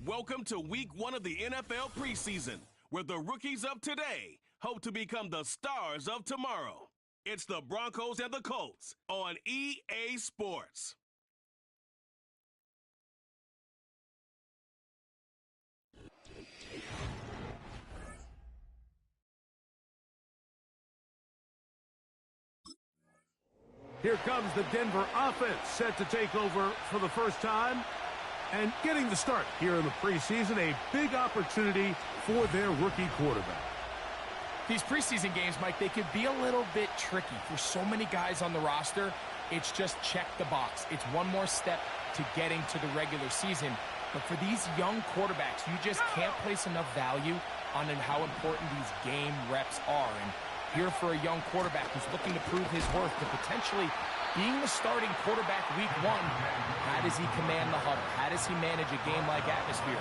Welcome to week 1 of the NFL preseason, where the rookies of today hope to become the stars of tomorrow. It's the Broncos and the Colts on EA Sports. Here comes the Denver offense, set to take over for the first time. And getting the start here in the preseason, a big opportunity for their rookie quarterback. These preseason games, Mike, they could be a little bit tricky. For so many guys on the roster, it's just check the box. It's one more step to getting to the regular season. But for these young quarterbacks, you just can't place enough value on how important these game reps are. And here for a young quarterback who's looking to prove his worth to potentially being the starting quarterback week 1, how does he command the huddle? How does he manage a game-like atmosphere?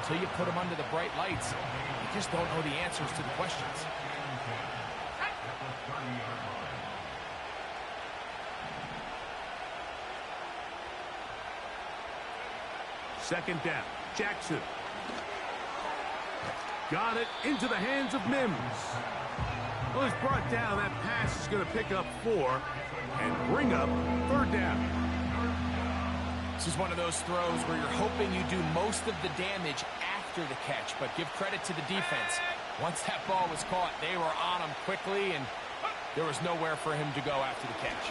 Until you put him under the bright lights, you just don't know the answers to the questions. Second down, Jackson. Got it into the hands of Mims. Well, he's brought down. That pass is going to pick up 4 and bring up third down. This is one of those throws where you're hoping you do most of the damage after the catch, but give credit to the defense. Once that ball was caught, they were on him quickly, and there was nowhere for him to go after the catch.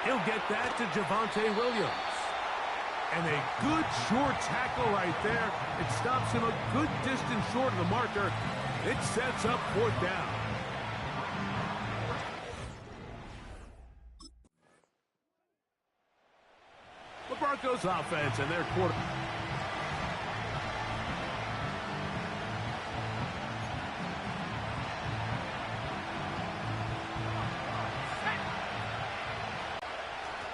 He'll get that to Javonte Williams. And a good short tackle right there. It stops him a good distance short of the marker. It sets up fourth down. The Broncos offense and their quarter.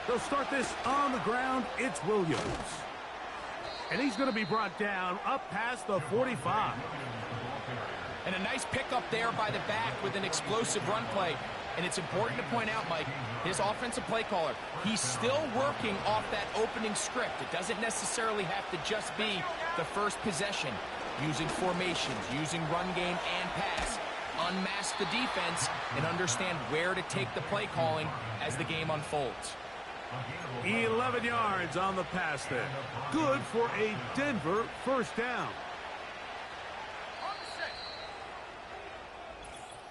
They'll start this on the ground. It's Williams. And he's going to be brought down up past the 45. And a nice pickup there by the back with an explosive run play. And it's important to point out, Mike, his offensive play caller, he's still working off that opening script. It doesn't necessarily have to just be the first possession. Using formations, using run game and pass. Unmask the defense and understand where to take the play calling as the game unfolds. 11 yards on the pass there. Good for a Denver first down.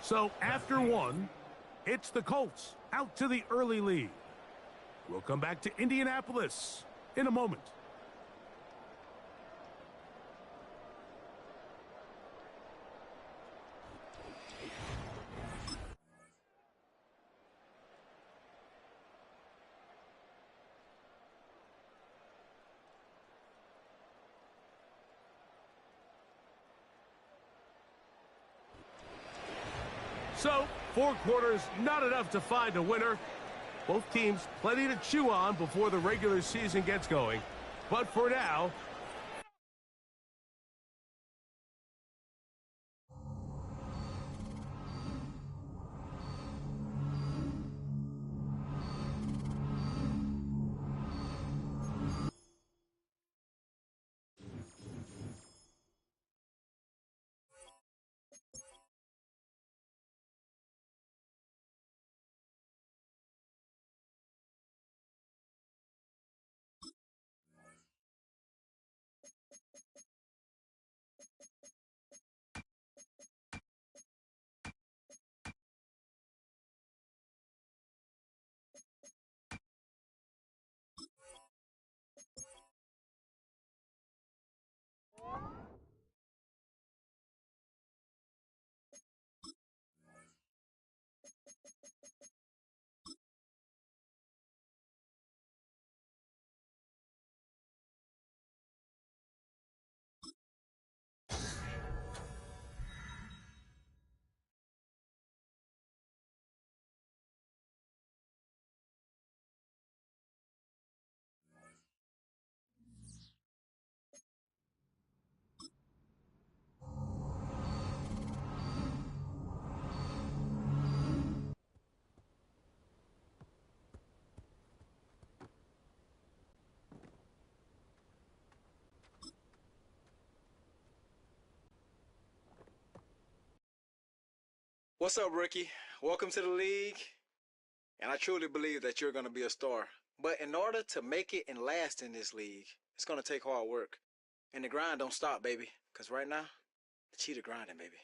So after 1, it's the Colts out to the early lead. We'll come back to Indianapolis in a moment. So, 4 quarters, not enough to find a winner. Both teams plenty to chew on before the regular season gets going. But for now, What's up, Ricky? Welcome to the league. And I truly believe that you're going to be a star. But in order to make it and last in this league, it's going to take hard work. And the grind don't stop, baby. Because right now, the cheetah grinding, baby.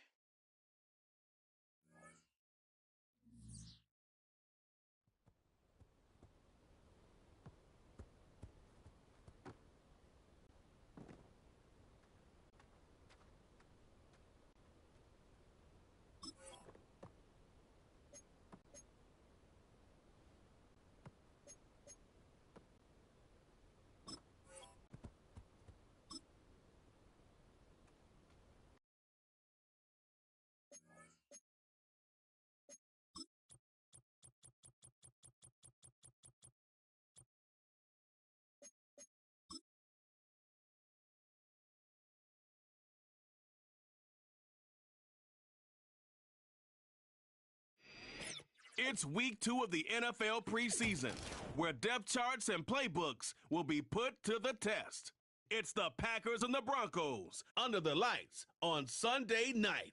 It's week 2 of the NFL preseason, where depth charts and playbooks will be put to the test. It's the Packers and the Broncos under the lights on Sunday night.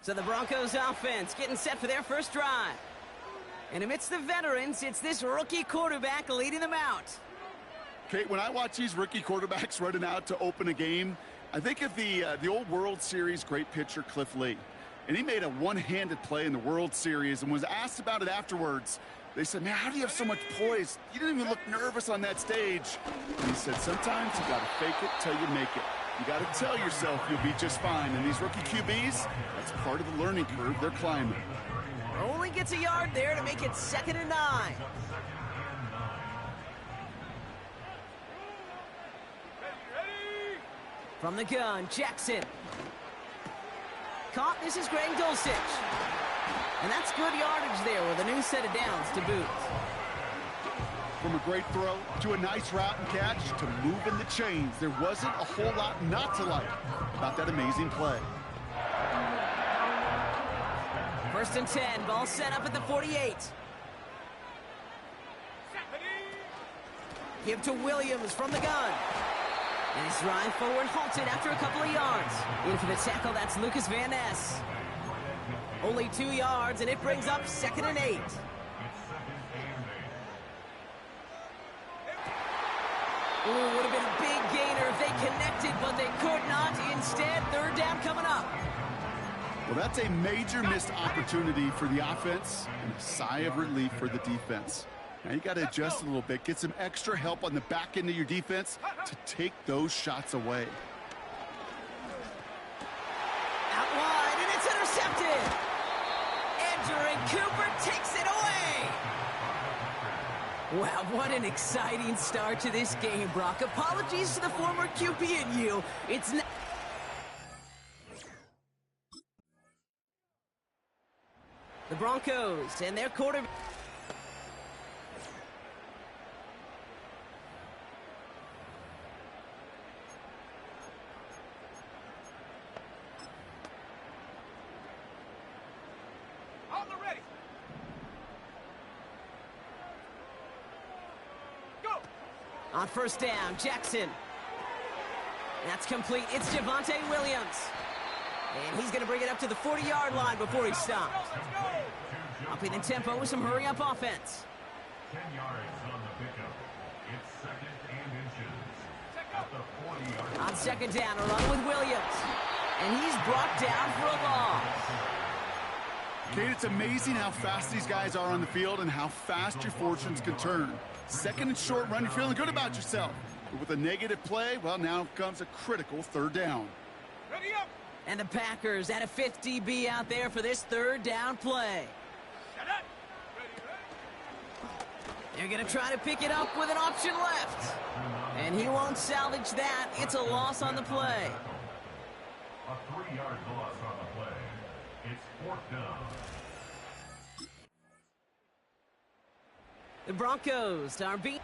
So the Broncos offense getting set for their first drive. And amidst the veterans, it's this rookie quarterback leading them out. Kate, when I watch these rookie quarterbacks running out to open a game, I think of the old World Series great pitcher Cliff Lee. And he made a one-handed play in the World Series and was asked about it afterwards. They said, man, how do you have so much poise? You didn't even look nervous on that stage. And he said, sometimes you got to fake it till you make it. You got to tell yourself you'll be just fine. And these rookie QBs, that's part of the learning curve they're climbing. Only gets a yard there to make it 2nd and 9. From the gun, Jackson. Caught, this is Greg Dulcich. And that's good yardage there with a new set of downs to boot. From a great throw to a nice route and catch to moving the chains, there wasn't a whole lot not to like about that amazing play. 1st and 10, ball set up at the 48. Give to Williams from the gun. And his drive forward halted after a couple of yards. In for the tackle, that's Lucas Van Ness. Only 2 yards, and it brings up 2nd and 8. Ooh, would have been a big gainer if they connected, but they could not. Instead, 3rd down coming up. Well, that's a major missed opportunity for the offense and a sigh of relief for the defense. Now you got to adjust a little bit, get some extra help on the back end of your defense to take those shots away. Out wide, and it's intercepted. Edgerrin Cooper takes it away. Wow, what an exciting start to this game, Brock. Apologies to the former QB and you. It's not... The Broncos and their quarterback. On 1st down, Jackson. That's complete. It's Javonte Williams. And he's going to bring it up to the 40-yard line before he stops. Upping the tempo with some hurry-up offense. 10 yards on the pickup. It's 2nd and inches. At the 40-yard line. On 2nd down, a run with Williams. And he's brought down for a loss. Kate, it's amazing how fast these guys are on the field and how fast your fortunes can turn. 2nd and short run, you're feeling good about yourself. But with a negative play, well, now comes a critical 3rd down. Ready up! And the Packers at a 5th DB out there for this 3rd down play. They're going to try to pick it up with an option left. And he won't salvage that. It's a loss on the play. A 3-yard loss on the play. It's 4th down. The Broncos are beat.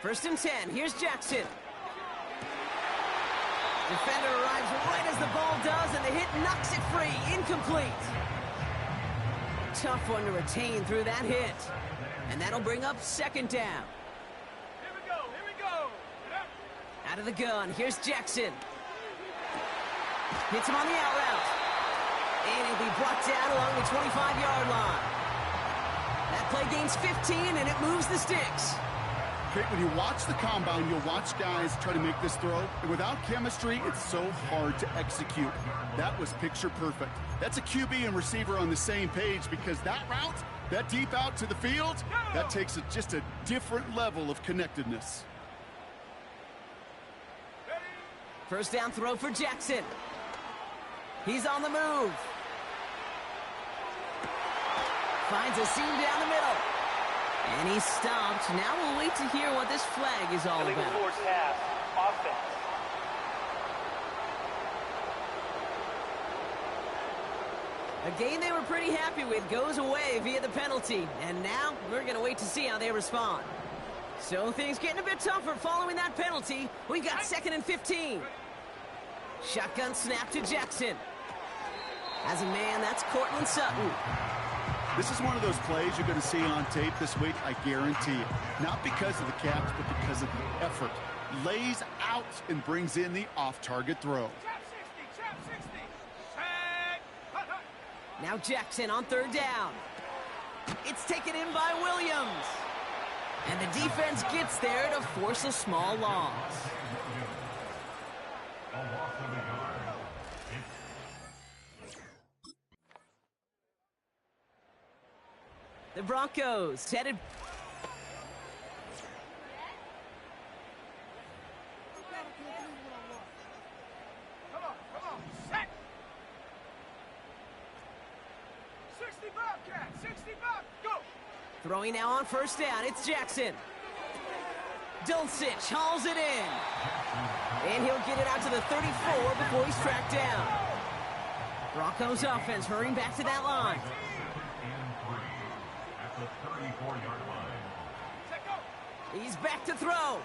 First and 10. Here's Jackson. Defender arrives right as the ball does, and the hit knocks it free. Incomplete. Tough one to retain through that hit. And that'll bring up second down. Here we go. Out of the gun, here's Jackson. Hits him on the out route. And he'll be brought down along the 25-yard line. That play gains 15, and it moves the sticks. Okay, when you watch the combine, you'll watch guys try to make this throw. And without chemistry, it's so hard to execute. That was picture perfect. That's a QB and receiver on the same page, because that route, that deep out to the field, that takes just a different level of connectedness. First down throw for Jackson. He's on the move. Finds a seam down the middle. And he's stopped. Now we'll wait to hear what this flag is all about. Forward pass, offense. A game they were pretty happy with goes away via the penalty. And now we're going to wait to see how they respond. So things getting a bit tougher following that penalty. We've got 2nd and 15. Shotgun snap to Jackson. As a man, that's Cortland Sutton. This is one of those plays you're going to see on tape this week, I guarantee it. Not because of the catch, but because of the effort. Lays out and brings in the off-target throw. Trap 60. Now Jackson on third down. It's taken in by Williams. And the defense gets there to force a small loss. A loss of a yard. The Broncos headed... Come on. Set. 65, cat. 65. Go. Throwing now on first down. It's Jackson. Dulcich hauls it in. And he'll get it out to the 34 before he's tracked down. Broncos offense hurrying back to that line. At the 34-yard line. He's back to throw.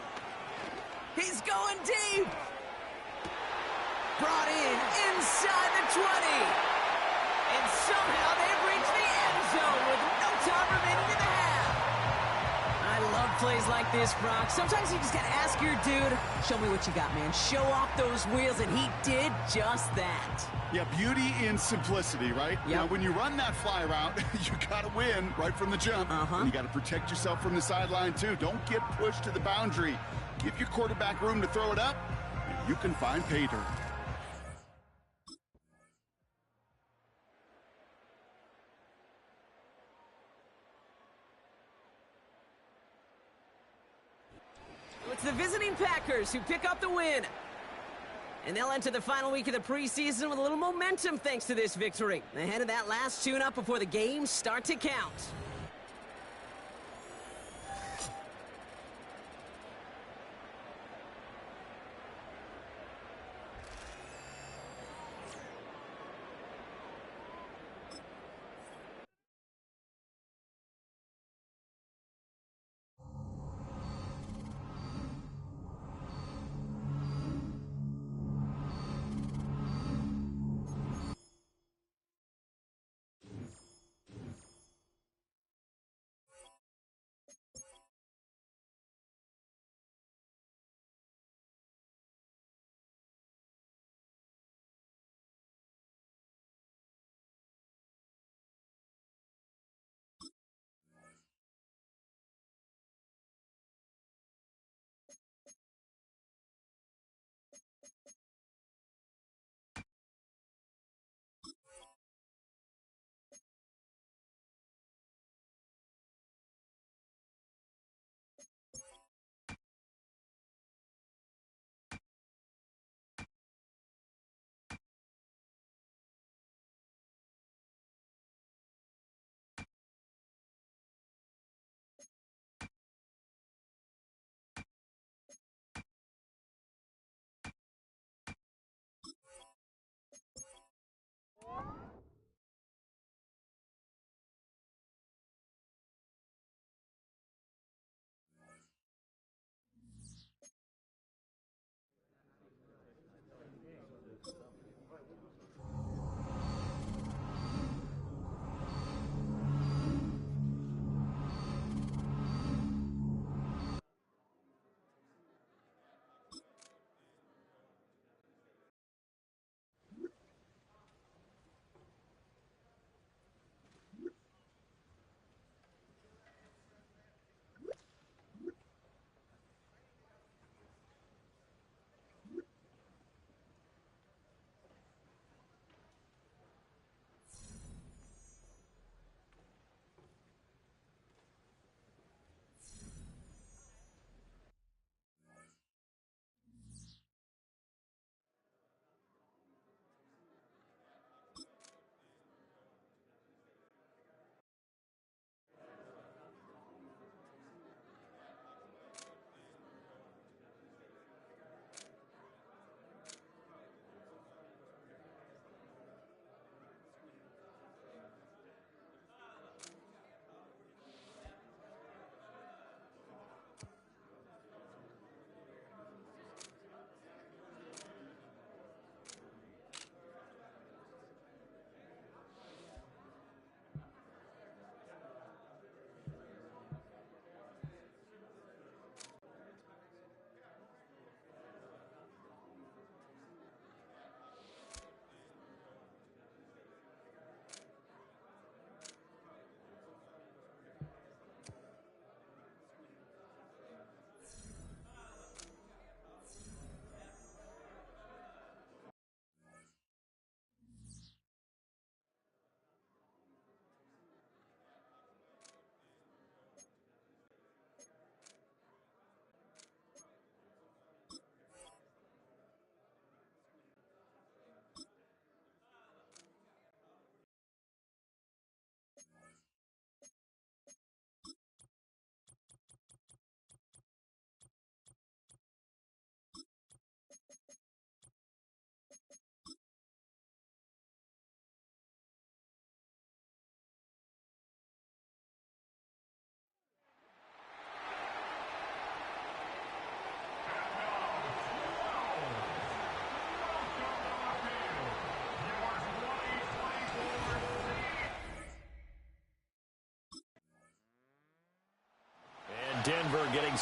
He's going deep. Brought in inside the 20. And somehow they've reached the end zone with no time remaining in the half. I love plays like this, Brock. Sometimes you just got to ask your dude, show me what you got, man. Show off those wheels, and he did just that. Yeah, beauty in simplicity, right? Yep. Now, when you run that fly route, you got to win right from the jump. And you got to protect yourself from the sideline, too. Don't get pushed to the boundary. Give your quarterback room to throw it up, and you can find pay dirt. It's the visiting Packers who pick up the win. And they'll enter the final week of the preseason with a little momentum thanks to this victory. Ahead of that last tune-up before the games start to count.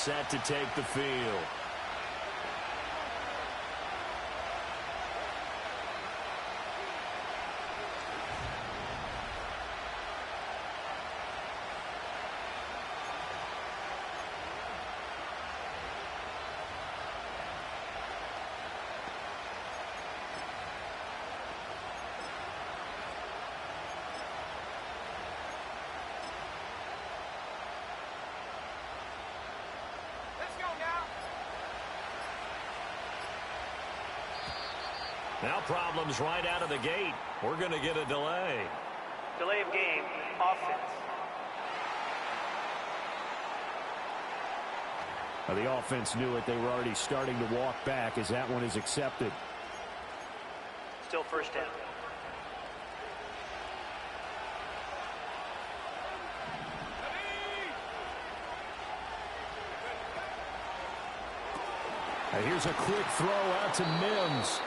set to take the field. Now problems right out of the gate. We're going to get a delay. Delay of game, offense. The offense knew it. They were already starting to walk back as that one is accepted. Still first down. And here's a quick throw out to Mims.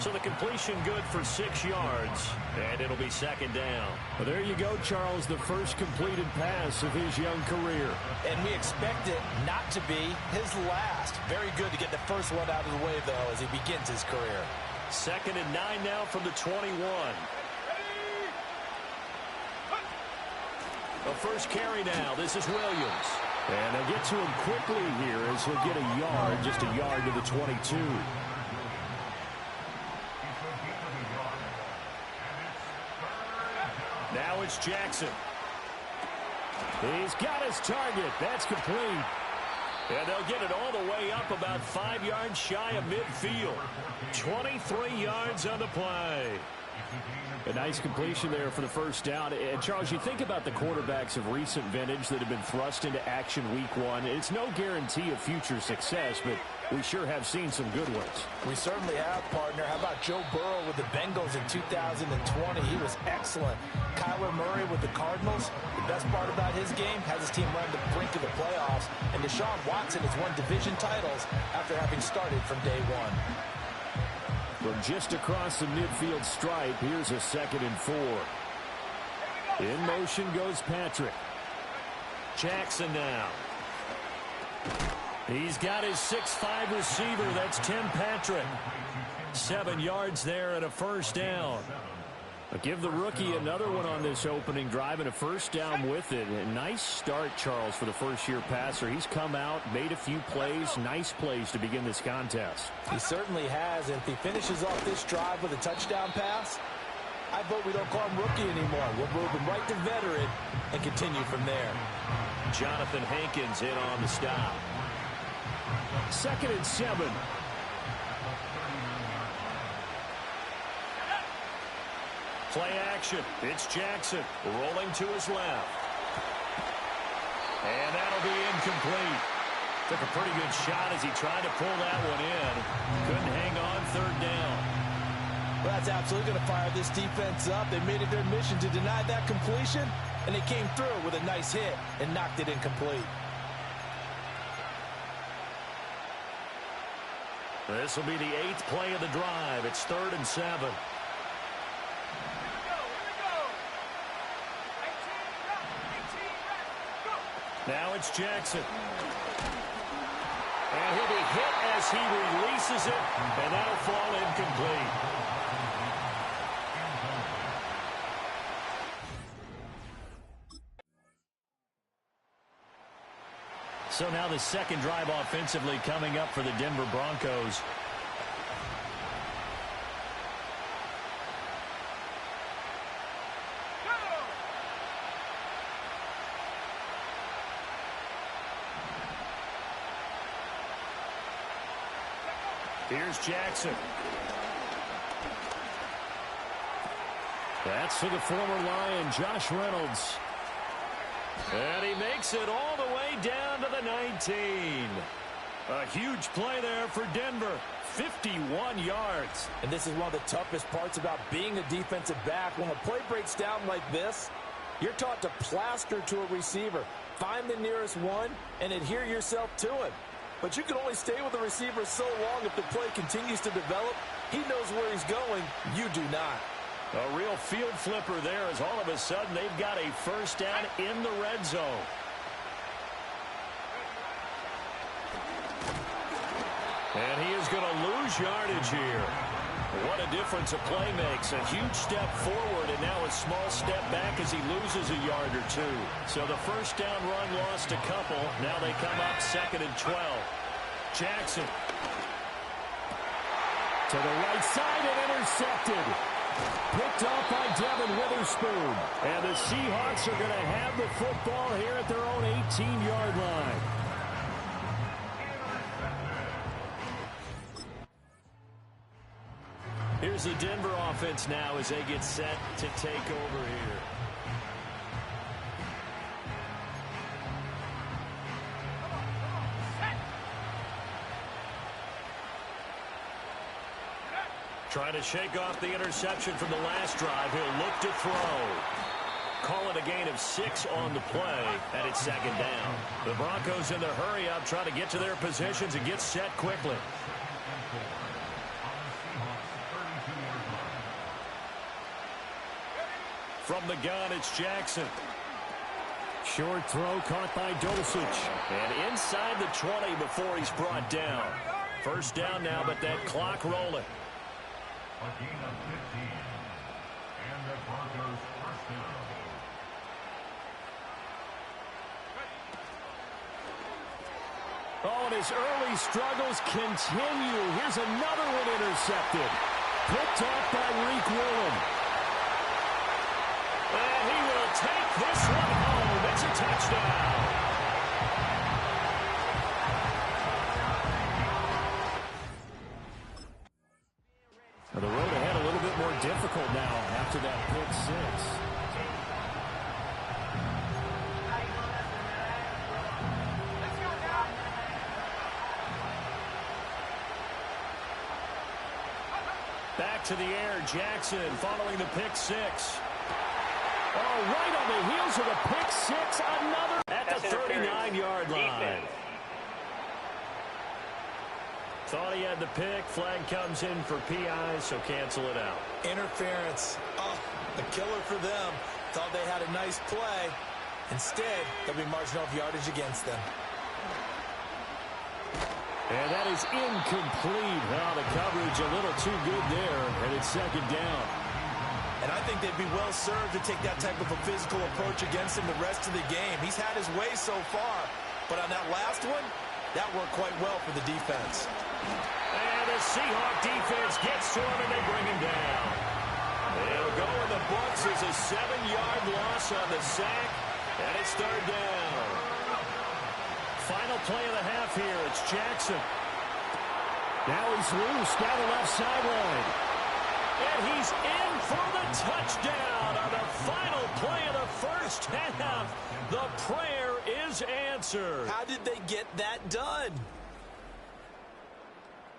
So the completion good for 6 yards, and it'll be second down. Well, there you go, Charles, the first completed pass of his young career. And we expect it not to be his last. Very good to get the first one out of the way, though, as he begins his career. 2nd and 9 now from the 21. The first carry now. This is Williams. And they'll get to him quickly here as he'll get a yard, just a yard to the 22. Now it's Jackson. He's got his target. That's complete. And they'll get it all the way up about 5 yards shy of midfield. 23 yards on the play. A nice completion there for the first down. And, Charles, you think about the quarterbacks of recent vintage that have been thrust into action week 1. It's no guarantee of future success, but we sure have seen some good ones. We certainly have, partner. How about Joe Burrow with the Bengals in 2020? He was excellent. Kyler Murray with the Cardinals. The best part about his game has his team run the brink of the playoffs. And Deshaun Watson has won division titles after having started from day one. From just across the midfield stripe, here's a 2nd and 4. In motion goes Patrick. Jackson now. He's got his 6'5 receiver. That's Tim Patrick. 7 yards there and a first down. But give the rookie another one on this opening drive and a first down with it. A nice start, Charles, for the first-year passer. He's come out, made a few plays, nice plays to begin this contest. He certainly has, and if he finishes off this drive with a touchdown pass, I vote we don't call him rookie anymore. We'll move him right to veteran and continue from there. Jonathan Hankins in on the stop. 2nd and 7. Play action. It's Jackson rolling to his left. And that'll be incomplete. Took a pretty good shot as he tried to pull that one in. Couldn't hang on 3rd down. Well, that's absolutely going to fire this defense up. They made it their mission to deny that completion, and they came through with a nice hit and knocked it incomplete. This will be the 8th play of the drive. It's 3rd and 7. Now it's Jackson. And he'll be hit as he releases it, and that'll fall incomplete. So now the second drive offensively coming up for the Denver Broncos. Here's Jackson. That's for the former Lion, Josh Reynolds. And he makes it all the way down to the 19. A huge play there for Denver. 51 yards. And this is one of the toughest parts about being a defensive back. When a play breaks down like this, you're taught to plaster to a receiver. Find the nearest one and adhere yourself to him. But you can only stay with the receiver so long if the play continues to develop. He knows where he's going. You do not. A real field flipper there as all of a sudden they've got a first down in the red zone. And he is going to lose yardage here. What a difference a play makes. A huge step forward and now a small step back as he loses a yard or two. So the first down run lost a couple. Now they come up 2nd and 12. Jackson. To the right side and intercepted. Picked off by Devin Witherspoon. And the Seahawks are going to have the football here at their own 18-yard line. Here's the Denver offense now as they get set to take over here. Trying to shake off the interception from the last drive. He'll look to throw. Call it a gain of 6 on the play, and it's 2nd down. The Broncos in the hurry-up trying to get to their positions and get set quickly. From the gun, it's Jackson. Short throw caught by Dulcich. And inside the 20 before he's brought down. First down now, but that clock rolling. A gain of 15. And the Broncos first down. Oh, and his early struggles continue. Here's another one intercepted. Picked off by Reek Woolen. And he will take this one home. It's a touchdown. Well, the road ahead a little bit more difficult now after that pick 6. Back to the air, Jackson following the pick 6. Oh, right on the heels of the pick 6, another at the 39-yard line. Thought he had the pick. Flag comes in for PI, so cancel it out. Interference. Oh, a killer for them. Thought they had a nice play. Instead, they'll be marching off yardage against them. And that is incomplete. Well, the coverage a little too good there, and it's 2nd down. And I think they'd be well served to take that type of a physical approach against him the rest of the game. He's had his way so far, but on that last one, that worked quite well for the defense. And the Seahawk defense gets to him, and they bring him down. They'll go in the books as a 7-yard loss on the sack, and it's 3rd down. Final play of the half here. It's Jackson. Now he's loose down the left sideline. And he's in for the touchdown on the final play of the first half. The prayer is answered. How did they get that done?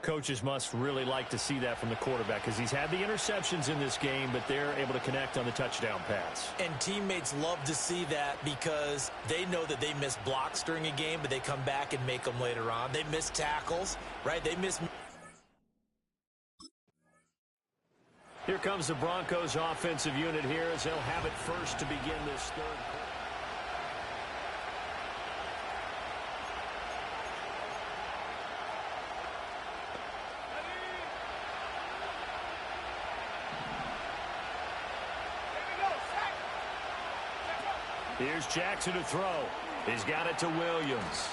Coaches must really like to see that from the quarterback because he's had the interceptions in this game, but they're able to connect on the touchdown pass. And teammates love to see that because they know that they miss blocks during a game, but they come back and make them later on. They miss tackles, right? They miss... Here comes the Broncos offensive unit here as they'll have it first to begin this third quarter. Here's Jackson to throw. He's got it to Williams.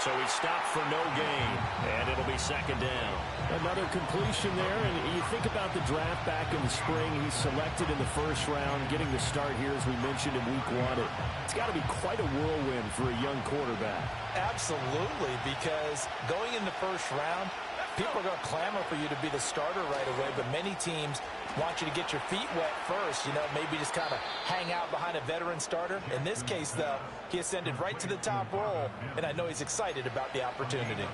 So he stopped for no gain, and it'll be 2nd down. Another completion there, and you think about the draft back in the spring. He's selected in the first round, getting the start here, as we mentioned, in week 1. It's got to be quite a whirlwind for a young quarterback. Absolutely, because going in the first round, people are going to clamor for you to be the starter right away, but many teams want you to get your feet wet first, maybe just kind of hang out behind a veteran starter. In this case, though, he ascended right to the top roll, and I know he's excited about the opportunity.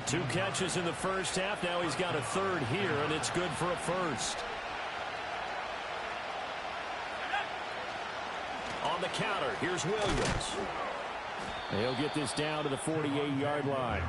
2 catches in the first half. Now he's got a 3rd here, and it's good for a first. On the counter, here's Williams. He'll get this down to the 48-yard line.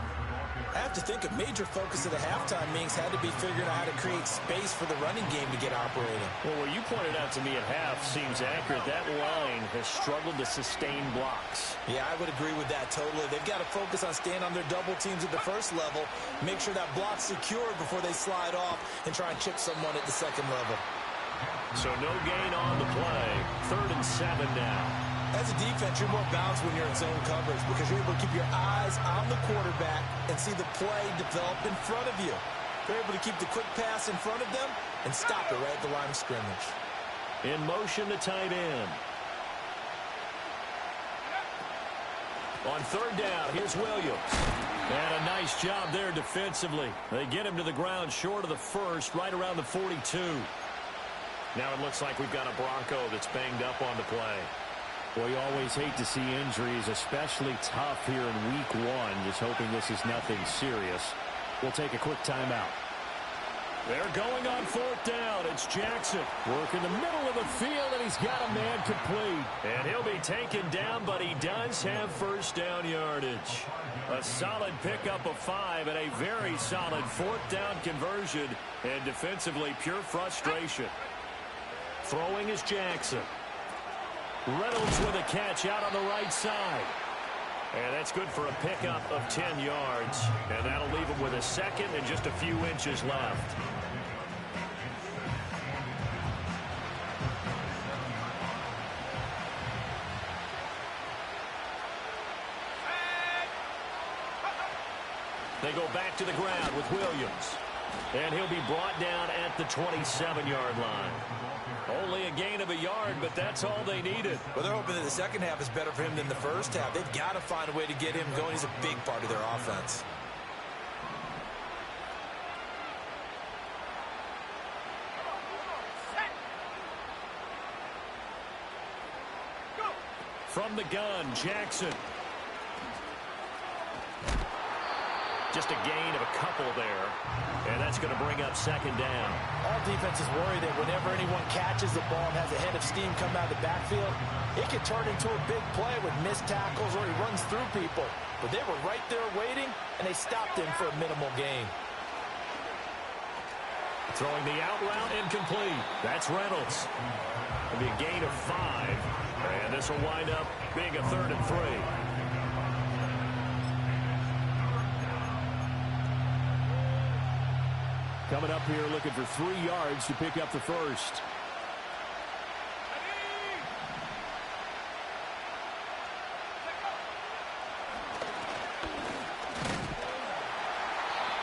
have to think a major focus of the halftime meetings had to be figuring out how to create space for the running game to get operating. Well, what you pointed out to me at half seems accurate. That line has struggled to sustain blocks. Yeah, I would agree with that totally. They've got to focus on staying on their double teams at the first level, make sure that block's secured before they slide off and try and chip someone at the second level. So no gain on the play. 3rd and 7 now. As a defense, you're more balanced when you're in zone coverage because you're able to keep your eyes on the quarterback and see the play develop in front of you. You're able to keep the quick pass in front of them and stop it right at the line of scrimmage. In motion, the tight end. On 3rd down, here's Williams. And a nice job there defensively. They get him to the ground short of the first, right around the 42. Now it looks like we've got a Bronco that's banged up on the play. Well, you always hate to see injuries, especially tough here in week 1. Just hoping this is nothing serious. We'll take a quick timeout. They're going on 4th down. It's Jackson. Work in the middle of the field, and he's got a man complete. And he'll be taken down, but he does have first down yardage. A solid pickup of 5 and a very solid 4th down conversion. And defensively, pure frustration. Throwing is Jackson. Reynolds with a catch out on the right side. And that's good for a pickup of 10 yards. And that'll leave him with a second and just a few inches left. They go back to the ground with Williams. And he'll be brought down at the 27-yard line. Only a gain of a yard, but that's all they needed. Well, they're hoping that the second half is better for him than the first half. They've got to find a way to get him going. He's a big part of their offense. From the gun, Jackson. Just a gain of a couple there. And that's going to bring up 2nd down. All defenses worry that whenever anyone catches the ball and has a head of steam come out of the backfield, it can turn into a big play with missed tackles or he runs through people. But they were right there waiting, and they stopped him for a minimal gain. Throwing the out route incomplete. That's Reynolds. It'll be a gain of 5. And this will wind up being a 3rd and 3. Coming up here looking for 3 yards to pick up the first.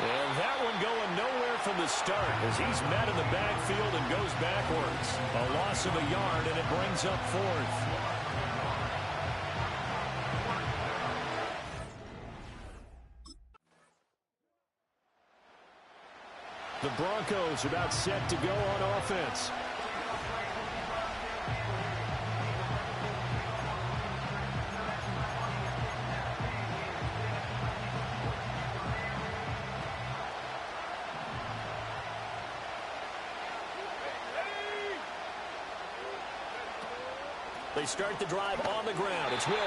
And that one going nowhere from the start as he's met in the backfield and goes backwards. A loss of a yard, and it brings up 4th. The Broncos about set to go on offense. They start the drive on the ground. It's Williams.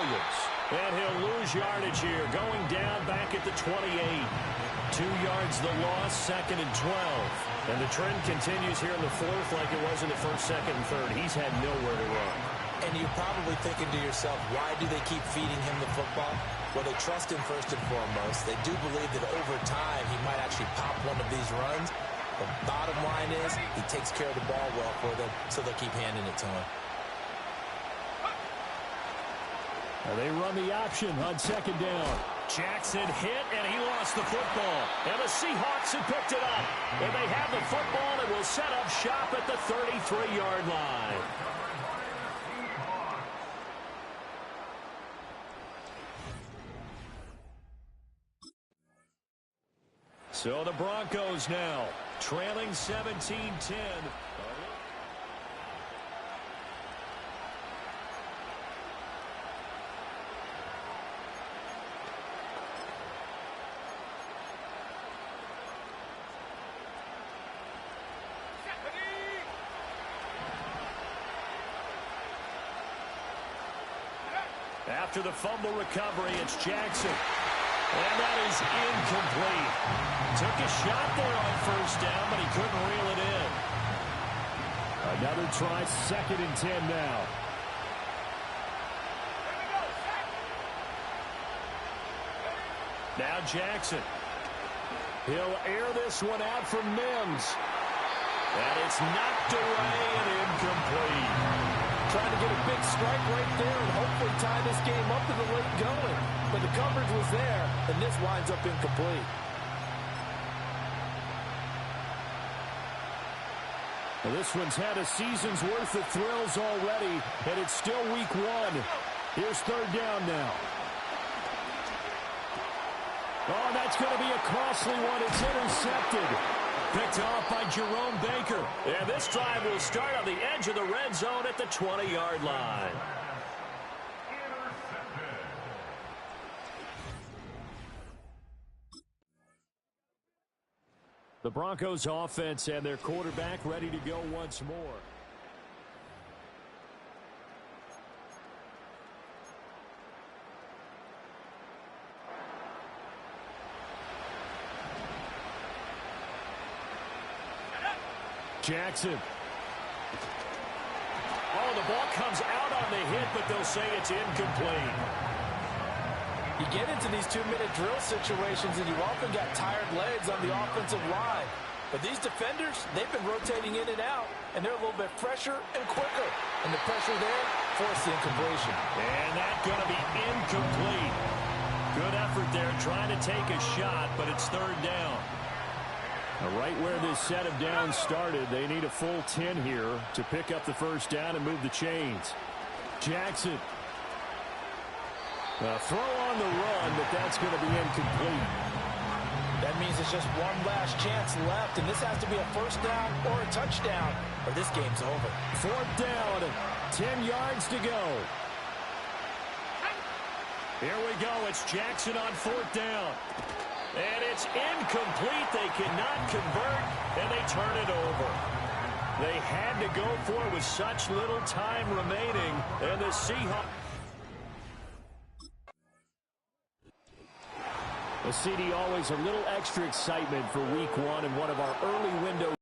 And he'll lose yardage here, going down back at the 28. 2 yards the loss, 2nd and 12. And the trend continues here in the 4th like it was in the 1st, 2nd, and 3rd. He's had nowhere to run. And you're probably thinking to yourself, why do they keep feeding him the football? Well, they trust him first and foremost. They do believe that over time he might actually pop one of these runs. The bottom line is he takes care of the ball well for them, so they'll keep handing it to him. They run the option on 2nd down. Jackson hit, and he lost the football. And the Seahawks have picked it up. And they have the football and will set up shop at the 33-yard line. So the Broncos now trailing 17-10. After the fumble recovery, it's Jackson. And that is incomplete. Took a shot there on first down, but he couldn't reel it in. Another try, 2nd and 10 now. Now Jackson. He'll air this one out from Mims. And it's knocked away and incomplete. Trying to get a big strike right there and hopefully tie this game up in the late going. But the coverage was there, and this winds up incomplete. Well, this one's had a season's worth of thrills already, and it's still week 1. Here's 3rd down now. Oh, that's going to be a costly one. It's intercepted. Picked off by Jerome Baker. And this drive will start on the edge of the red zone at the 20-yard line. The Broncos offense and their quarterback ready to go once more. Jackson. Oh, the ball comes out on the hit, but they'll say it's incomplete. You get into these 2-minute drill situations, and you've often got tired legs on the offensive line. But these defenders, they've been rotating in and out, and they're a little bit fresher and quicker. And the pressure there forced the incompletion. And that's going to be incomplete. Good effort there trying to take a shot, but it's 3rd down. Right where this set of downs started, they need a full 10 here to pick up the 1st down and move the chains. Jackson. A throw on the run, but that's going to be incomplete. That means it's just one last chance left, and this has to be a 1st down or a touchdown, or this game's over. 4th down, 10 yards to go. Here we go. It's Jackson on 4th down. And it's incomplete. They cannot convert, and they turn it over. They had to go for it with such little time remaining, and the Seahawks. A CD always a little extra excitement for week 1 and one of our early window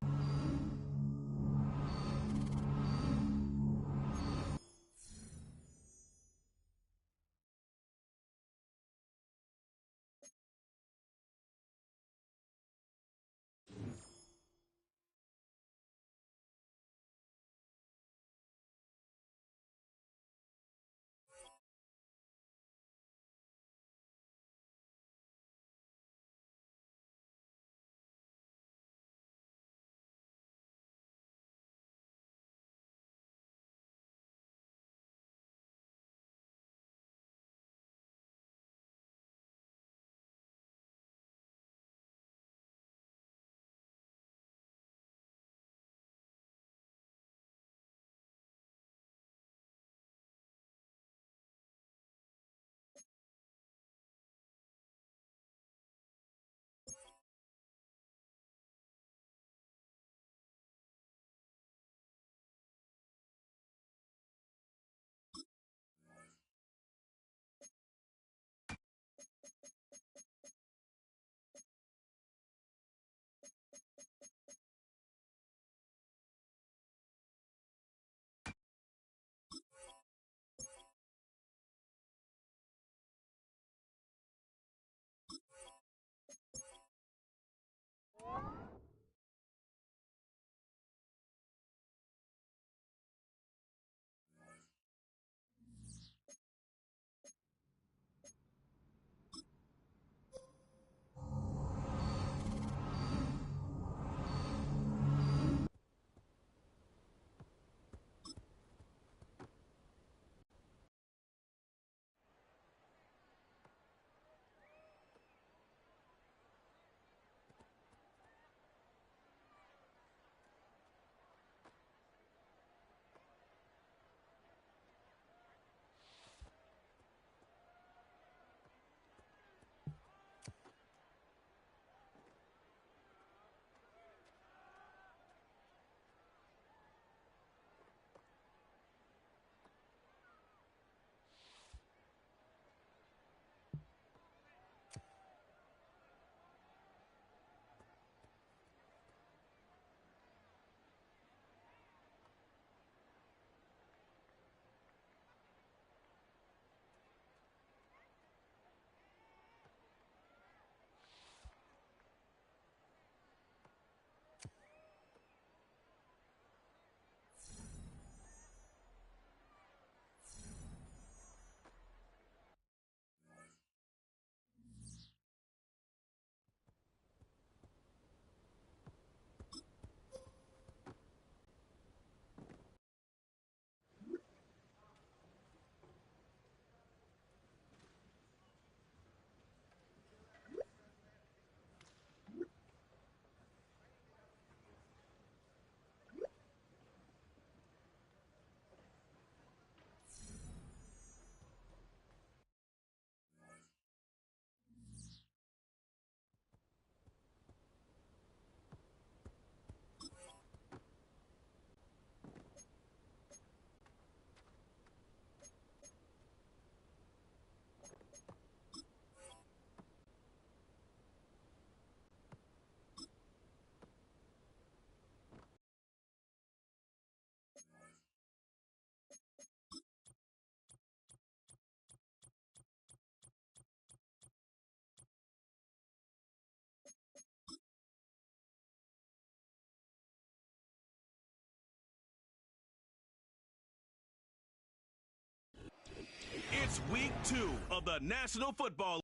week 2 of the National Football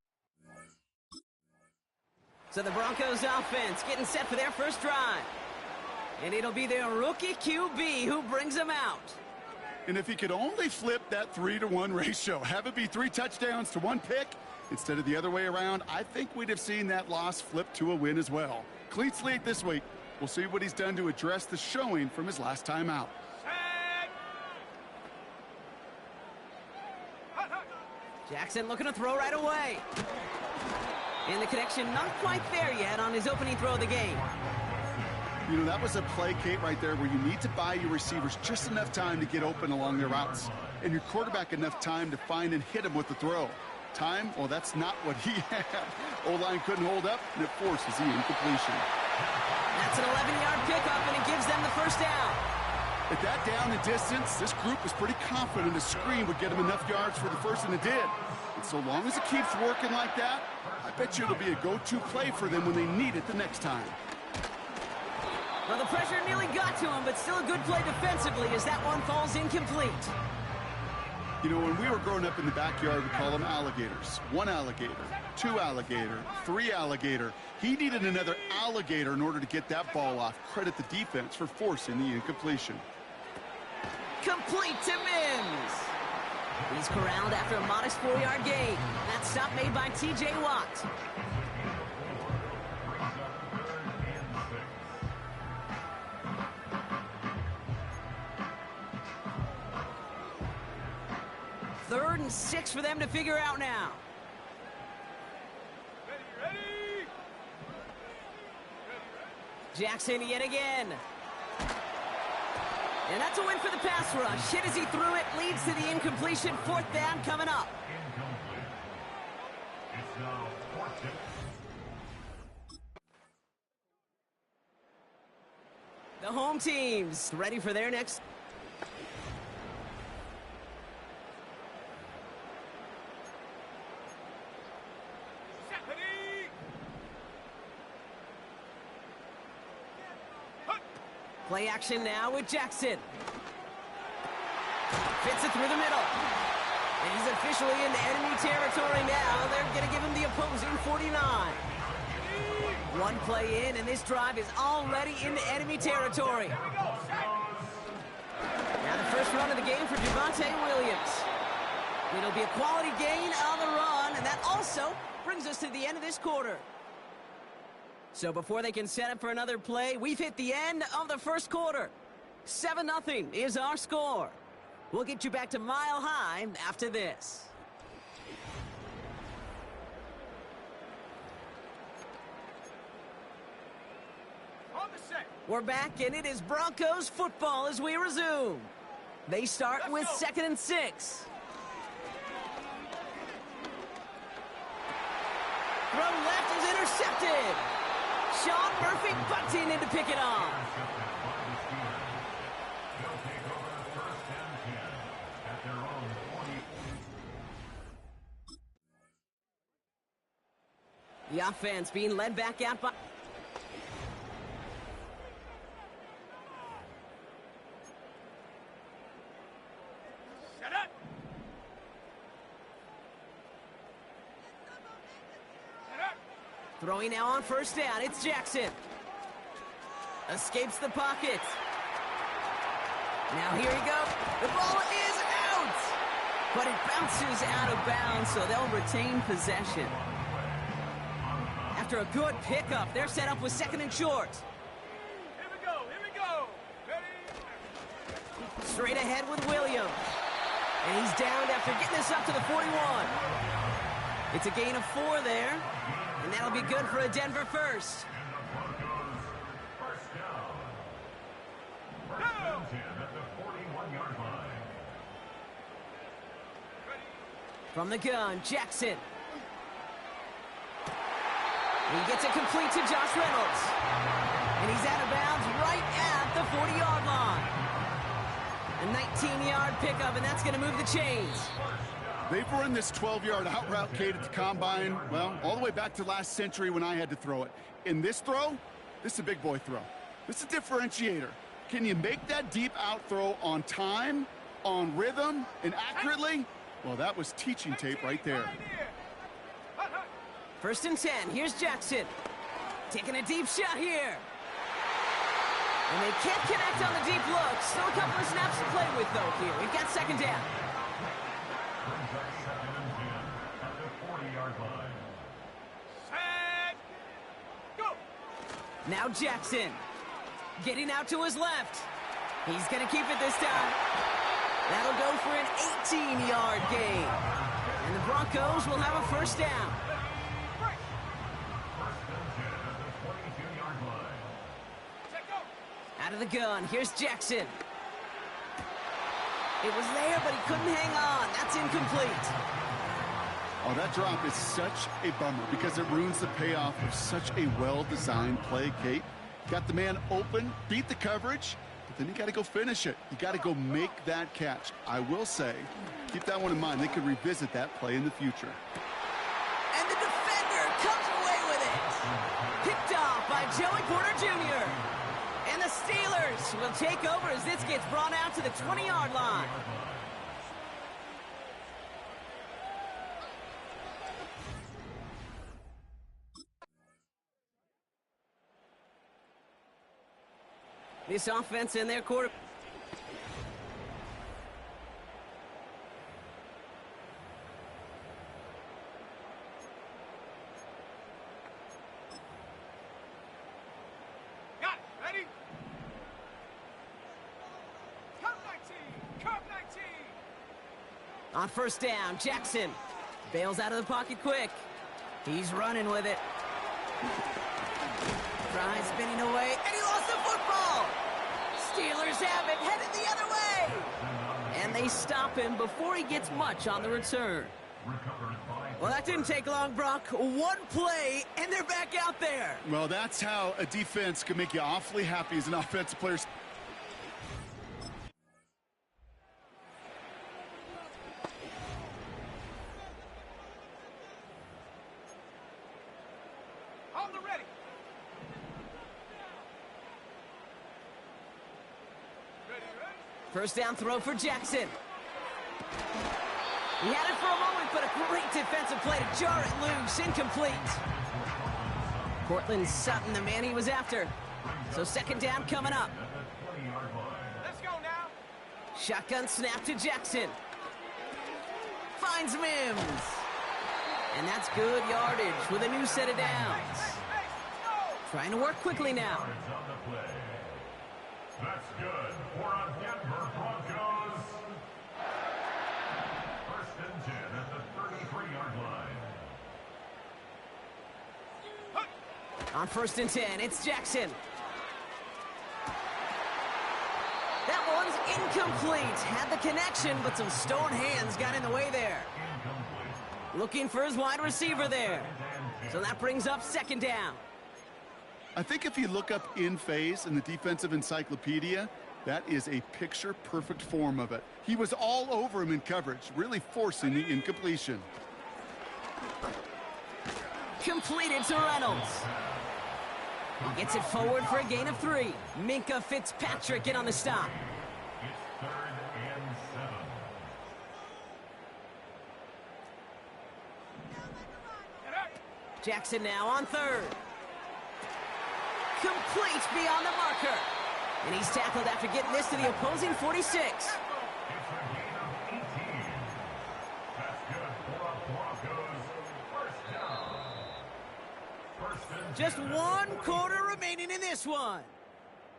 League. So the Broncos offense getting set for their first drive. And it'll be their rookie QB who brings them out. And if he could only flip that 3-to-1 ratio, have it be 3 touchdowns to 1 pick instead of the other way around, I think we'd have seen that loss flip to a win as well. Clean slate this week. We'll see what he's done to address the showing from his last time out. Jackson looking to throw right away. And the connection not quite there yet on his opening throw of the game. You know, that was a play, Kate, right there where you need to buy your receivers just enough time to get open along their routes. And your quarterback enough time to find and hit him with the throw. Time? Well, that's not what he had. O-line couldn't hold up, and it forces the incompletion. That's an 11-yard pickup, and it gives them the first down. At that down and distance, this group was pretty confident a screen would get him enough yards for the first, and it did. And so long as it keeps working like that, I bet you it'll be a go-to play for them when they need it the next time. Well, the pressure nearly got to him, but still a good play defensively as that one falls incomplete. You know, when we were growing up in the backyard, we call them alligators. 1 alligator, 2 alligator, 3 alligator. He needed another alligator in order to get that ball off. Credit the defense for forcing the incompletion. Complete to Mims. He's corralled after a modest 4-yard gain. That stop made by T.J. Watt. Third and 6 for them to figure out now. Ready. Jackson yet again. And that's a win for the pass rush. Hit as he threw it, leads to the incompletion. 4th down coming up. It's now 4th. The home teams ready for their next. Play action now with Jackson. Fits it through the middle. And he's officially into enemy territory now. They're going to give him the opposing 49. One play in, and this drive is already into enemy territory. Now the first run of the game for Javonte Williams. It'll be a quality gain on the run, and that also brings us to the end of this quarter. So before they can set up for another play, we've hit the end of the first quarter. 7-0 is our score. We'll get you back to Mile High after this. We're back, and it is Broncos football as we resume. They start with 2nd and 6. Throw left is intercepted. Sean Murphy bunting in to pick it off. The offense being led back out by... Set up. Throwing now on 1st down, it's Jackson. Escapes the pocket. Now here he goes. The ball is out! But it bounces out of bounds, so they'll retain possession. After a good pickup, they're set up with 2nd and short. Here we go. Ready? Straight ahead with Williams. And he's downed after getting this up to the 41. It's a gain of 4 there. And that'll be good for a Denver first. From the gun, Jackson. He gets it complete to Josh Reynolds. And he's out of bounds right at the 40-yard line. A 19-yard pickup, and that's going to move the chains. They've run this 12-yard out route, Kate, at the combine, well, all the way back to last century when I had to throw it. In this throw, this is a big boy throw. This is a differentiator. Can you make that deep out throw on time, on rhythm, and accurately? Well, that was teaching tape right there. First and 10. Here's Jackson. Taking a deep shot here. And they can't connect on the deep look. Still a couple of snaps to play with, though, here. We've got second down. At the 40-yard line. Set. Go. Now Jackson. Getting out to his left. He's going to keep it this time. That'll go for an 18-yard gain. And the Broncos will have a first down. Out of the gun, here's Jackson. It was there, but he couldn't hang on. That's incomplete. Oh, that drop is such a bummer because it ruins the payoff of such a well-designed play, Kate. Got the man open, beat the coverage, but then you got to go finish it. You got to go make that catch. I will say, keep that one in mind. They could revisit that play in the future. And the defender comes away with it. Picked off by Joey Porter Jr. And the Steelers will take over as this gets brought out to the 20-yard line. This offense and their quarter. Got it. Ready? Curve 19. Curve 19. On first down, Jackson bails out of the pocket quick. He's running with it. Tries spinning away, and he lost the football. Steelers have it, headed the other way. And they stop him before he gets much on the return. Well, that didn't take long, Brock. One play, and they're back out there. Well, that's how a defense can make you awfully happy as an offensive player. On the ready. Ready, ready. First down throw for Jackson. He had it for a moment, but a great defensive play to jar it loose. Incomplete. Cortland Sutton, the man he was after. So second down coming up. Let's go now. Shotgun snap to Jackson. Finds Mims. And that's good yardage with a new set of downs. Trying to work quickly now. That's good for a Denver Broncos. First and 10 at the 33-yard line. On first and 10, it's Jackson. That one's incomplete. Had the connection, but some stone hands got in the way there. Looking for his wide receiver there. So that brings up second down. I think if you look up in phase in the defensive encyclopedia, that is a picture-perfect form of it. He was all over him in coverage, really forcing the incompletion. Completed to Reynolds. He gets it forward for a gain of 3. Minka Fitzpatrick in on the stop. It's 3rd and 7. Jackson now on third. Complete beyond the marker. And he's tackled after getting this to the opposing 46. It's a gain of 18. That's good for a Broncos first down. First and Just 10. one quarter remaining in this one.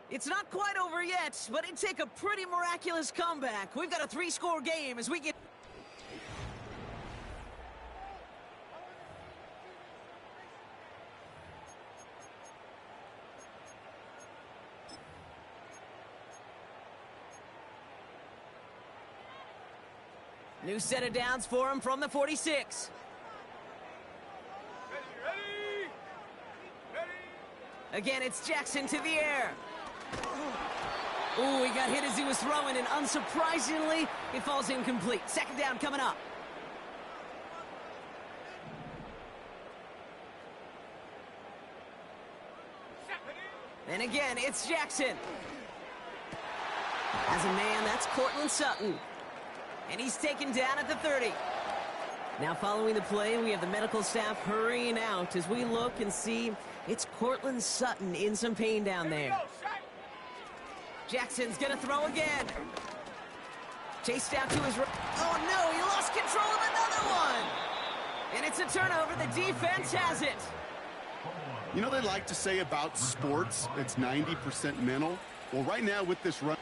It's not quite over yet, but it'd take a pretty miraculous comeback. We've got a 3-score game as we get... New set of downs for him from the 46. Ready, ready. Again, it's Jackson to the air. Ooh, he got hit as he was throwing, and unsurprisingly, it falls incomplete. Second down coming up. And again, it's Jackson. As a man, that's Cortland Sutton. And he's taken down at the 30. Now following the play, we have the medical staff hurrying out as we look and see it's Cortland Sutton in some pain down there. Jackson's gonna throw again. Chased out to his right. Oh no, he lost control of another one. And it's a turnover. The defense has it. You know, they like to say about sports, it's 90% mental. Well, right now with this run.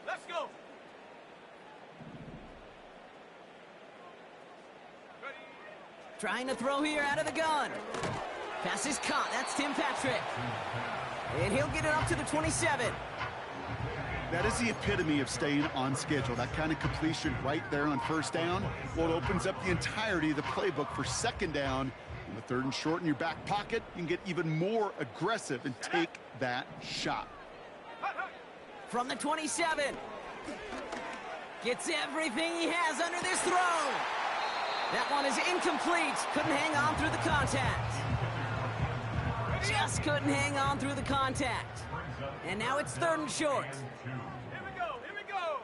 Let's go. Trying to throw here out of the gun. Pass is caught. That's Tim Patrick. And he'll get it up to the 27. That is the epitome of staying on schedule. That kind of completion right there on first down. Well, it opens up the entirety of the playbook for second down. In the third and short in your back pocket, you can get even more aggressive and take that shot. From the 27. Gets everything he has under this throw. That one is incomplete. Couldn't hang on through the contact. Just couldn't hang on through the contact. And now it's third and short. Here we go. Here we go.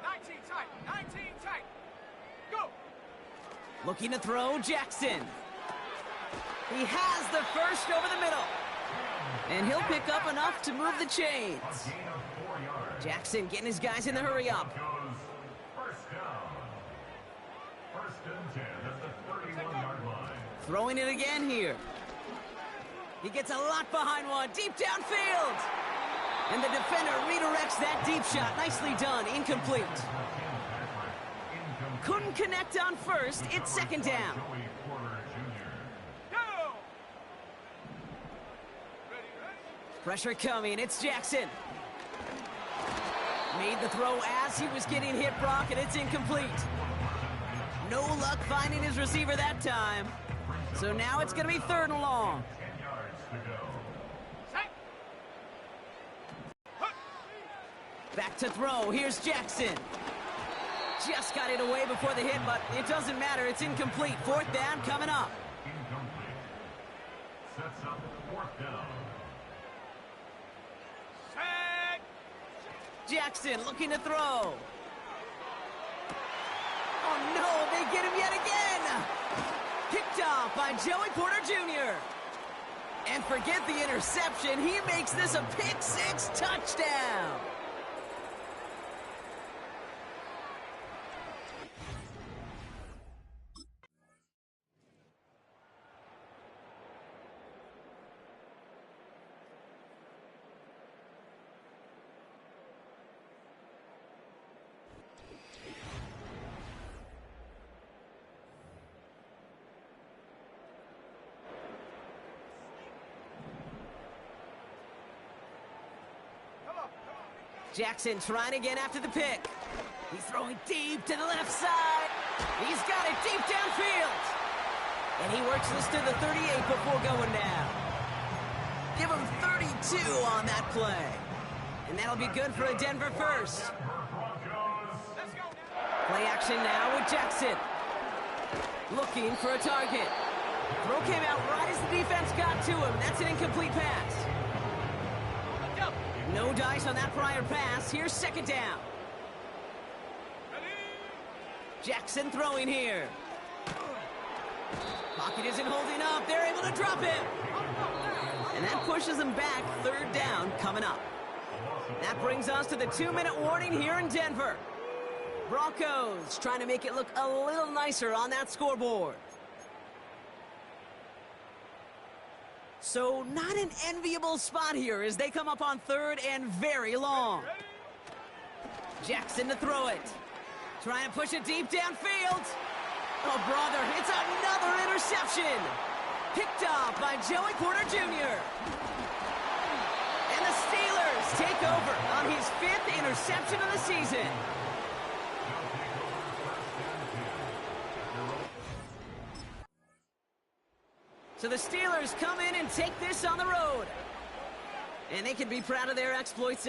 19 tight. 19 tight. Go. Looking to throw, Jackson. He has the first over the middle. And he'll pick up enough to move the chains. Jackson getting his guys in the hurry up. First down. First and 10 at the 31-yard line. Throwing it again here. He gets a lot behind one. Deep downfield. And the defender redirects that deep shot. Nicely done. Incomplete. Couldn't connect on first. It's second down. Pressure coming. It's Jackson. Made the throw as he was getting hit, Brock, and it's incomplete. No luck finding his receiver that time. So now it's going to be third and long. Back to throw. Here's Jackson. Just got it away before the hit, but it doesn't matter. It's incomplete. Fourth down coming up. Incomplete. Sets up fourth down. Jackson looking to throw. Oh no, they get him yet again. Picked off by Joey Porter Jr. And forget the interception. He makes this a pick-six touchdown. Jackson trying again after the pick. He's throwing deep to the left side. He's got it deep downfield. And he works this to the 38 before going down. Give him 32 on that play. And that'll be good for a Denver first. Play action now with Jackson. Looking for a target. Throw came out right as the defense got to him. That's an incomplete pass. No dice on that prior pass. Here's second down. Jackson throwing here. Pocket isn't holding up. They're able to drop him. And that pushes them back. Third down coming up. That brings us to the 2-minute warning here in Denver. Broncos trying to make it look a little nicer on that scoreboard. So not an enviable spot here as they come up on third and very long. Jackson to throw it. Trying to push it deep downfield. Oh, brother, it's another interception. Picked off by Joey Porter Jr. And the Steelers take over on his 5th interception of the season. So the Steelers come in and take this on the road. And they can be proud of their exploits.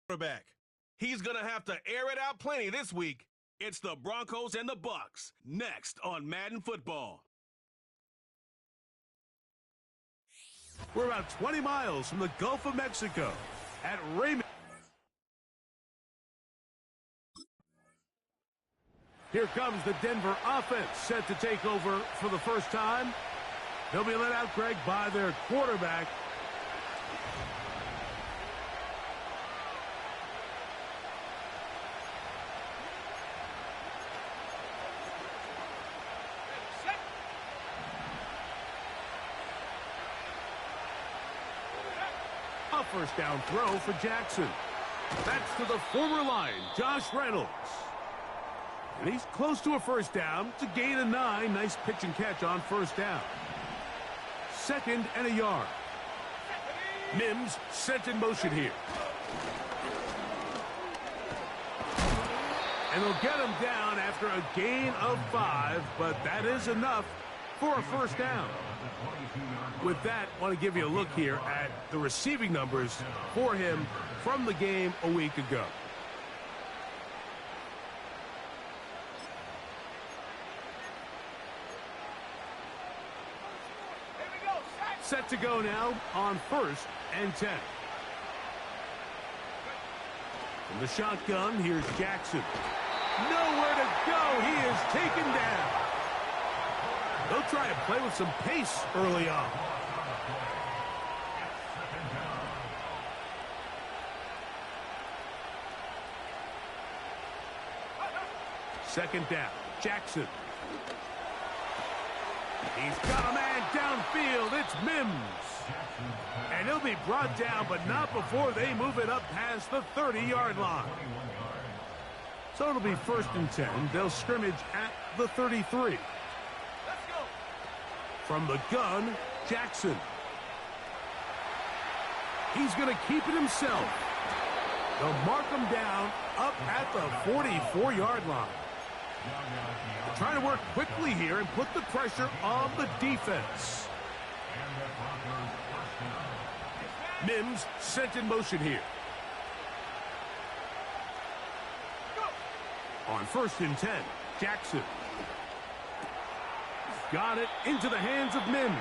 quarterback. He's going to have to air it out plenty this week. It's the Broncos and the Bucks next on Madden Football. We're about 20 miles from the Gulf of Mexico at Raymond. Here comes the Denver offense set to take over for the first time. They'll be let out, Greg, by their quarterback. A first down throw for Jackson. That's to the former Lion, Josh Reynolds. And he's close to a first down. It's a gain of 9. Nice pitch and catch on first down. 2nd and a yard. Mims sent in motion here. And they'll get him down after a gain of 5, but that is enough for a first down. With that, I want to give you a look here at the receiving numbers for him from the game a week ago. Set to go now on 1st and 10. From the shotgun, here's Jackson. Nowhere to go. He is taken down. They'll try and play with some pace early on. Second down, Jackson. He's got a man downfield. It's Mims. And he'll be brought down, but not before they move it up past the 30-yard line. So it'll be 1st and 10. They'll scrimmage at the 33. From the gun, Jackson. He's going to keep it himself. They'll mark him down up at the 44-yard line. Trying to work quickly here and put the pressure on the defense. Mims sent in motion here. On 1st and 10, Jackson. Got it into the hands of Mims.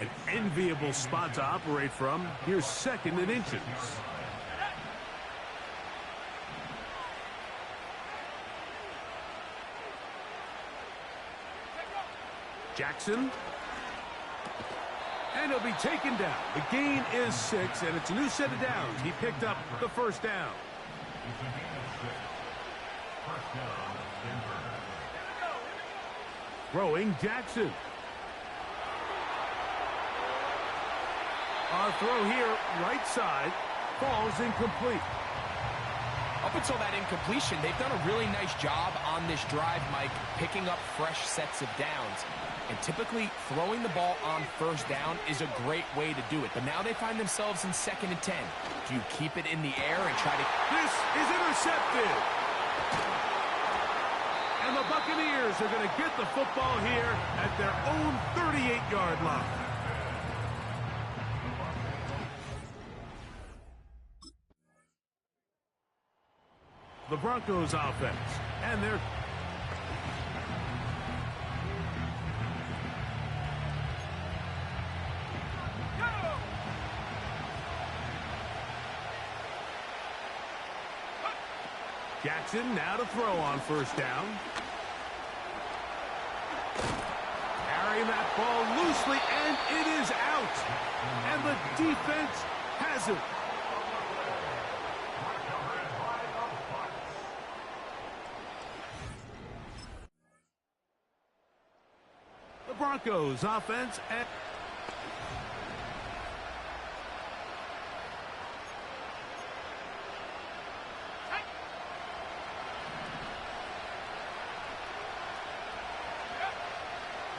An enviable spot to operate from. Here's 2nd and inches. Jackson. And he'll be taken down. The gain is 6, and it's a new set of downs. He picked up the first down. Throwing Jackson. Our throw here, right side, falls incomplete. Up until that incompletion, they've done a really nice job on this drive, Mike, picking up fresh sets of downs. And typically, throwing the ball on first down is a great way to do it. But now they find themselves in 2nd and 10. Do you keep it in the air and try to... This is intercepted. And the Buccaneers are going to get the football here at their own 38-yard line. The Broncos offense, and they're... Jackson now to throw on first down. Carrying that ball loosely, and it is out. And the defense has it. The Broncos offense and...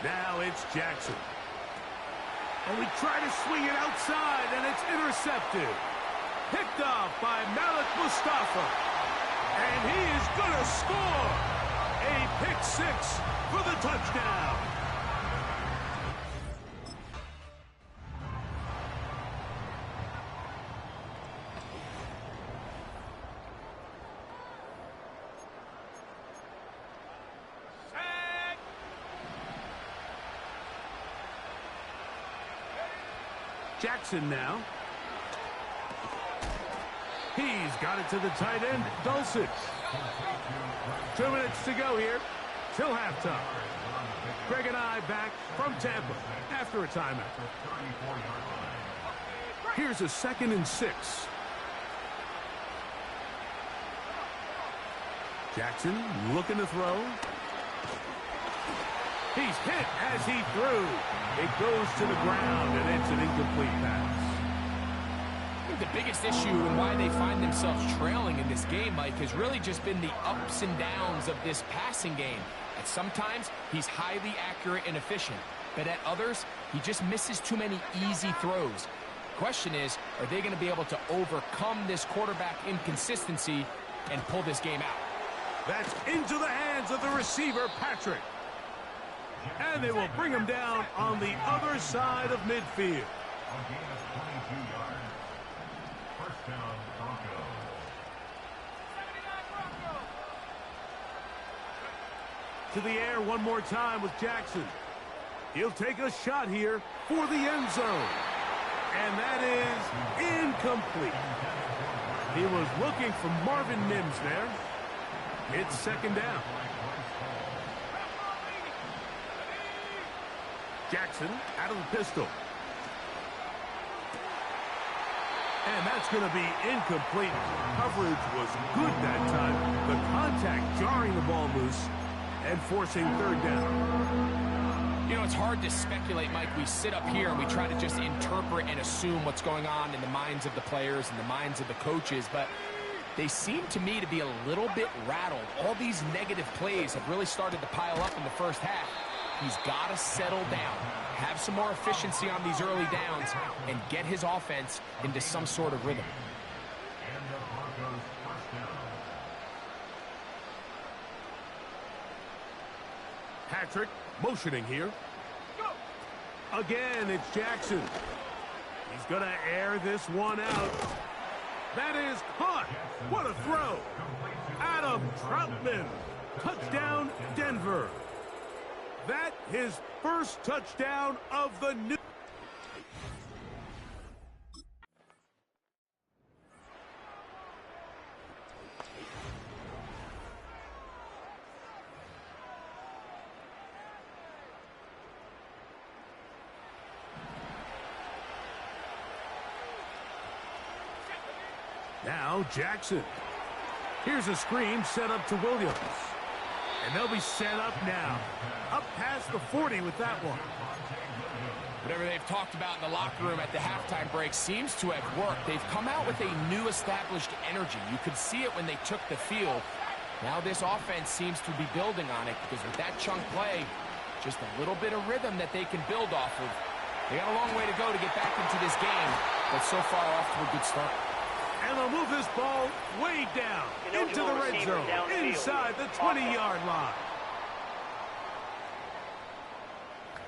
Now it's Jackson. And we try to swing it outside, and it's intercepted. Picked off by Malik Mustafa. And he is going to score. A pick 6 for the touchdown. Jackson now. He's got it to the tight end, Dulcich. 2 minutes to go here till halftime. Greg and I back from Tampa after a timeout. Here's a 2nd and 6. Jackson looking to throw. He's hit as he threw. It goes to the ground, and it's an incomplete pass. I think the biggest issue and why they find themselves trailing in this game, Mike, has really just been the ups and downs of this passing game. At sometimes, he's highly accurate and efficient, but at others, he just misses too many easy throws. The question is, are they going to be able to overcome this quarterback inconsistency and pull this game out? That's into the hands of the receiver, Patrick. And they will bring him down on the other side of midfield. A gain of 22 yards. First down, Broncos. To the air one more time with Jackson. He'll take a shot here for the end zone. And that is incomplete. He was looking for Marvin Mims there. It's 2nd down. Jackson out of the pistol. And that's going to be incomplete. Coverage was good that time. The contact jarring the ball loose and forcing 3rd down. You know, it's hard to speculate, Mike. We sit up here and we try to just interpret and assume what's going on in the minds of the players and the minds of the coaches, but they seem to me to be a little bit rattled. All these negative plays have really started to pile up in the first half. He's got to settle down, have some more efficiency on these early downs, and get his offense into some sort of rhythm. And the Broncos first down. Patrick motioning here. Again, it's Jackson. He's going to air this one out. That is caught. What a throw. Adam Troutman. Touchdown, Denver. That his first touchdown of the new. Now Jackson. Here's a screen set up to Williams. And they'll be set up now. Up past the 40 with that one. Whatever they've talked about in the locker room at the halftime break seems to have worked. They've come out with a new established energy. You could see it when they took the field. Now this offense seems to be building on it because with that chunk play, just a little bit of rhythm that they can build off of. They got a long way to go to get back into this game, but so far off to a good start. And they'll move this ball way down into the red zone, inside the 20-yard line.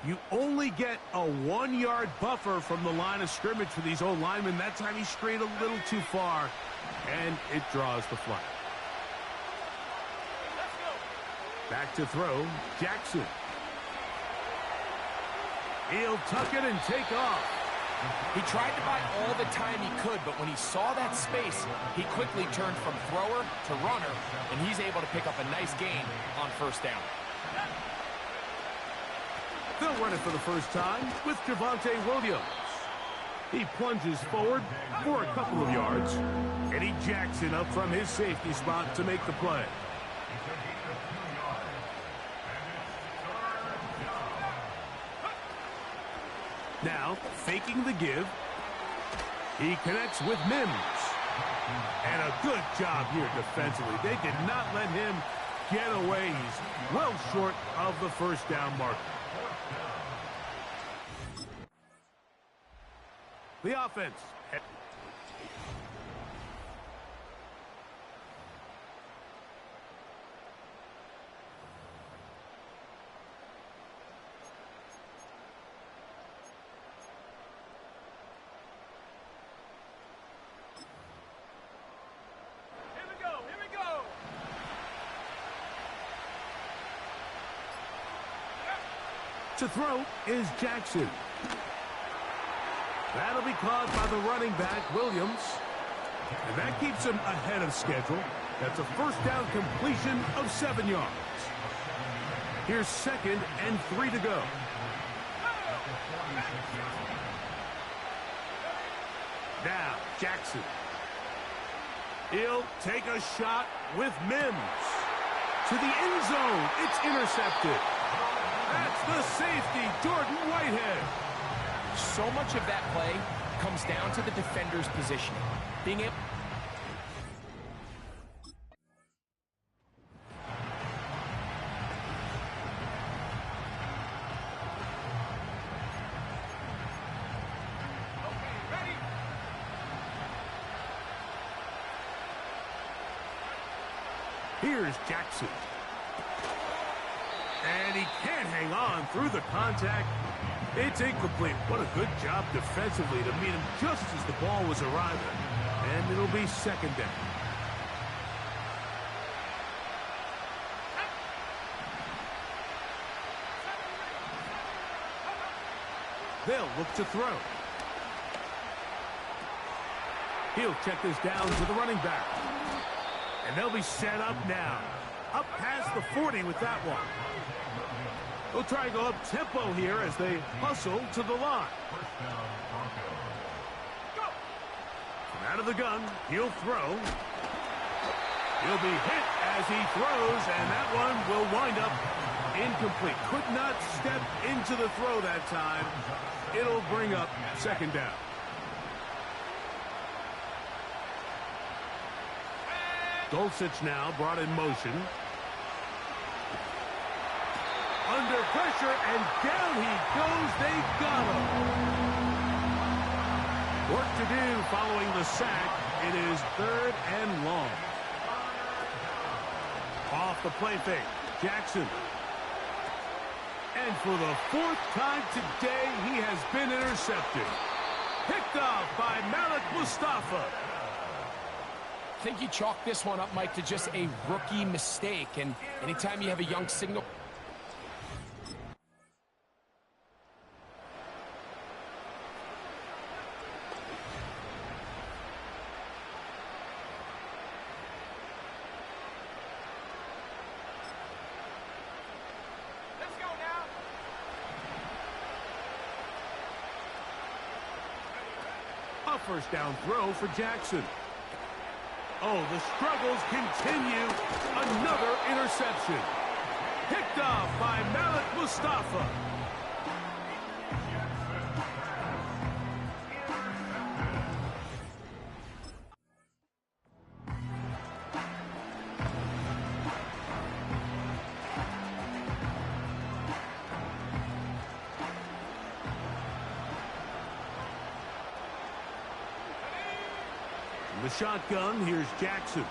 You only get a 1-yard buffer from the line of scrimmage for these old linemen. That time he strayed a little too far, and it draws the flag. Back to throw, Jackson. He'll tuck it and take off. He tried to buy all the time he could, but when he saw that space, he quickly turned from thrower to runner, and he's able to pick up a nice gain on first down. They'll run it for the first time with Javonte Williams. He plunges forward for a couple of yards. Eddie Jackson up from his safety spot to make the play. Now, faking the give. He connects with Mims. And a good job here defensively. They did not let him get away. He's well short of the first down marker. The offense. To throw is Jackson. That'll be caught by the running back, Williams. And that keeps him ahead of schedule. That's a first down completion of 7 yards. Here's 2nd and 3 to go. Now, Jackson. He'll take a shot with Mims. To the end zone. It's intercepted. That's the safety, Jordan Whitehead. So much of that play comes down to the defender's positioning. Being able... Here's Jackson. And he can't hang on through the contact. It's incomplete. What a good job defensively to meet him just as the ball was arriving. And it'll be 2nd down. They'll look to throw. He'll check this down to the running back. And they'll be set up now. Up past the 40 with that one. They'll try and go up tempo here as they hustle to the line. From out of the gun, he'll throw. He'll be hit as he throws, and that one will wind up incomplete. Could not step into the throw that time. It'll bring up 2nd down. Dulcich now brought in motion. Under pressure, and down he goes. They got him. Work to do following the sack. It is 3rd and long. Off the play fake, Jackson. And for the 4th time today, he has been intercepted. Picked off by Malik Mustafa. I think you chalk this one up, Mike, to just a rookie mistake. And anytime you have a young signal... Let's go now. A first down throw for Jackson. Oh, the struggles continue. Another interception. Picked off by Malik Mustafa. The shotgun, here's Jackson.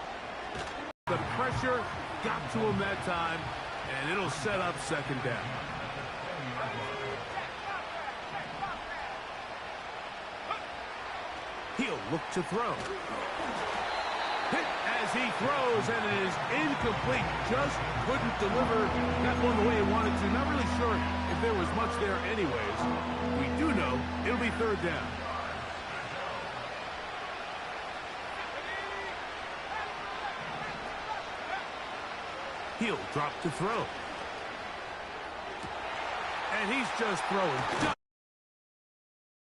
The pressure got to him that time, and it'll set up 2nd down. He'll look to throw. Hit as he throws, and it is incomplete. Just couldn't deliver that one the way he wanted to. Not really sure if there was much there anyways. We do know it'll be 3rd down. He'll drop to throw. And he's just throwing.